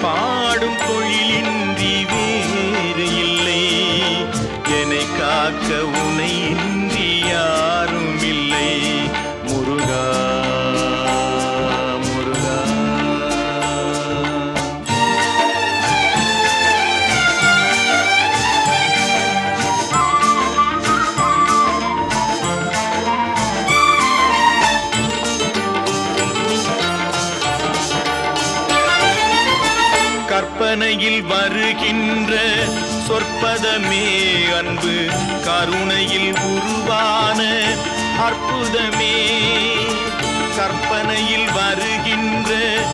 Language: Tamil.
பாடும் தொழிலின்றி வேறு இல்லை. என்னை காக்க உனை இன்றி யாரும் இல்லை. முருகா முருகா. கற்பனையில் வருகின்ற சொற்பதமே அன்பு, கருணையில் உருவான அற்புதமே. கற்பனையில் வருகின்ற